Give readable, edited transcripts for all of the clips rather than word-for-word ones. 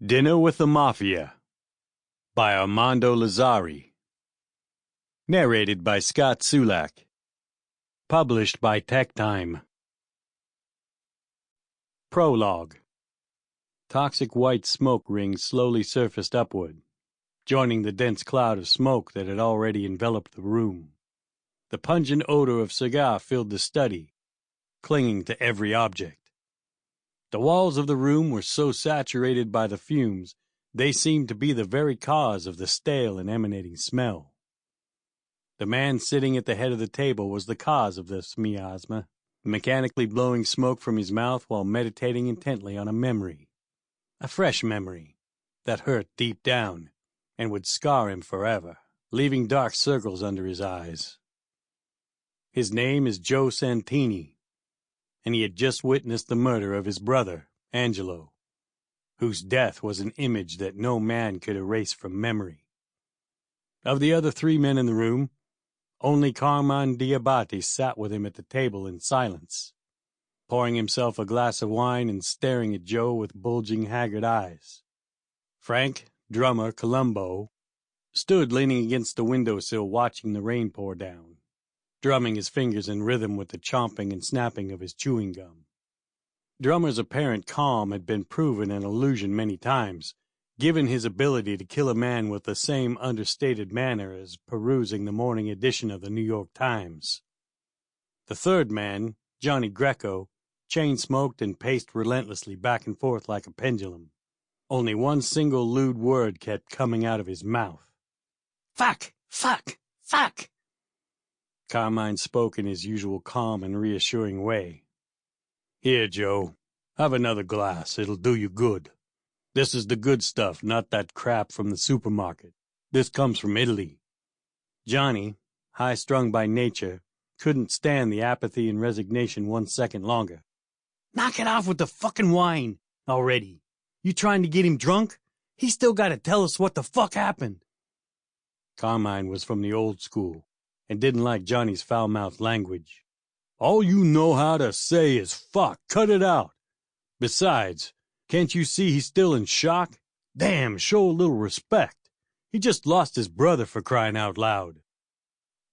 Dinner with the Mafia by Armando Lazzari. Narrated by Scott Sulak. Published by TekTime. Prologue. Toxic white smoke rings slowly surfaced upward, joining the dense cloud of smoke that had already enveloped the room. The pungent odor of cigar filled the study, clinging to every object. The walls of the room were so saturated by the fumes, they seemed to be the very cause of the stale and emanating smell. The man sitting at the head of the table was the cause of this miasma, mechanically blowing smoke from his mouth while meditating intently on a memory. A fresh memory that hurt deep down and would scar him forever, leaving dark circles under his eyes. His name is Joe Santini, and he had just witnessed the murder of his brother, Angelo, whose death was an image that no man could erase from memory. Of the other three men in the room, only Carmine Diabate sat with him at the table in silence, pouring himself a glass of wine and staring at Joe with bulging, haggard eyes. Frank, drummer Colombo, stood leaning against the windowsill watching the rain pour down, drumming his fingers in rhythm with the chomping and snapping of his chewing gum. Drummer's apparent calm had been proven an illusion many times, given his ability to kill a man with the same understated manner as perusing the morning edition of the New York Times. The third man, Johnny Greco, chain-smoked and paced relentlessly back and forth like a pendulum. Only one single lewd word kept coming out of his mouth. "Fuck! Fuck! Fuck!" Carmine spoke in his usual calm and reassuring way. "Here, Joe, have another glass. It'll do you good. This is the good stuff, not that crap from the supermarket. This comes from Italy." Johnny, high-strung by nature, couldn't stand the apathy and resignation 1 second longer. "Knock it off with the fucking wine already. You trying to get him drunk? He's still got to tell us what the fuck happened." Carmine was from the old school and didn't like Johnny's foul-mouthed language. "All you know how to say is fuck. Cut it out. Besides, can't you see he's still in shock? Damn, show a little respect. He just lost his brother, for crying out loud."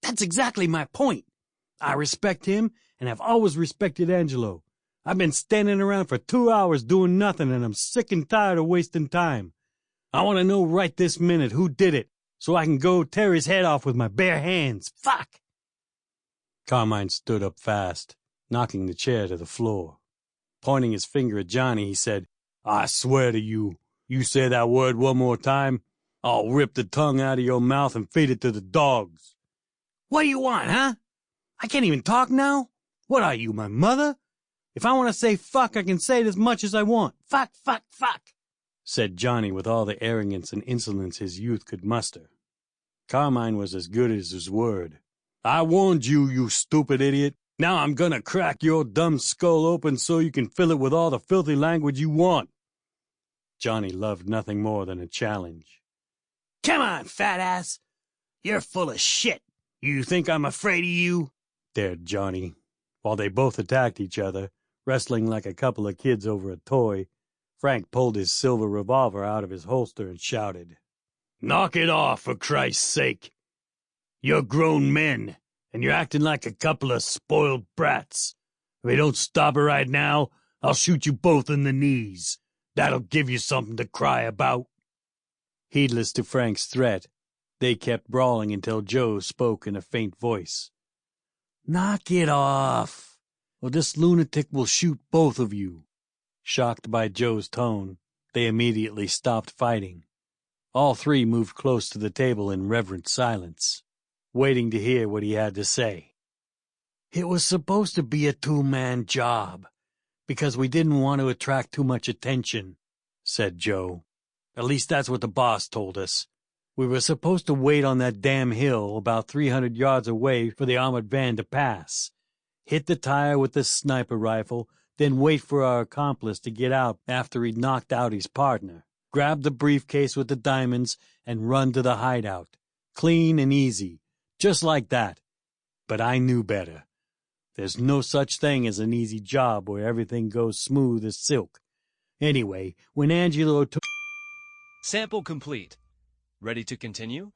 "That's exactly my point. I respect him, and have always respected Angelo. I've been standing around for 2 hours doing nothing, and I'm sick and tired of wasting time. I want to know right this minute who did it, so I can go tear his head off with my bare hands. Fuck!" Carmine stood up fast, knocking the chair to the floor. Pointing his finger at Johnny, he said, "I swear to you, you say that word one more time, I'll rip the tongue out of your mouth and feed it to the dogs." "What do you want, huh? I can't even talk now? What are you, my mother? If I want to say fuck, I can say it as much as I want. Fuck, fuck, fuck," said Johnny with all the arrogance and insolence his youth could muster. Carmine was as good as his word. "I warned you, you stupid idiot. Now I'm gonna crack your dumb skull open so you can fill it with all the filthy language you want." Johnny loved nothing more than a challenge. "Come on, fat ass. You're full of shit. You think I'm afraid of you?" dared Johnny. While they both attacked each other, wrestling like a couple of kids over a toy, Frank pulled his silver revolver out of his holster and shouted, "Knock it off, for Christ's sake. You're grown men, and you're acting like a couple of spoiled brats. If we don't stop it right now, I'll shoot you both in the knees. That'll give you something to cry about." Heedless to Frank's threat, they kept brawling until Joe spoke in a faint voice. "Knock it off, or this lunatic will shoot both of you." Shocked by Joe's tone, they immediately stopped fighting. All three moved close to the table in reverent silence, waiting to hear what he had to say. "It was supposed to be a two-man job, because we didn't want to attract too much attention," said Joe. "At least that's what the boss told us. We were supposed to wait on that damn hill about 300 yards away for the armored van to pass, hit the tire with the sniper rifle, then wait for our accomplice to get out after he'd knocked out his partner, grab the briefcase with the diamonds, and run to the hideout. Clean and easy, just like that. But I knew better. There's no such thing as an easy job where everything goes smooth as silk. Anyway, when Angelo took..." Sample complete. Ready to continue?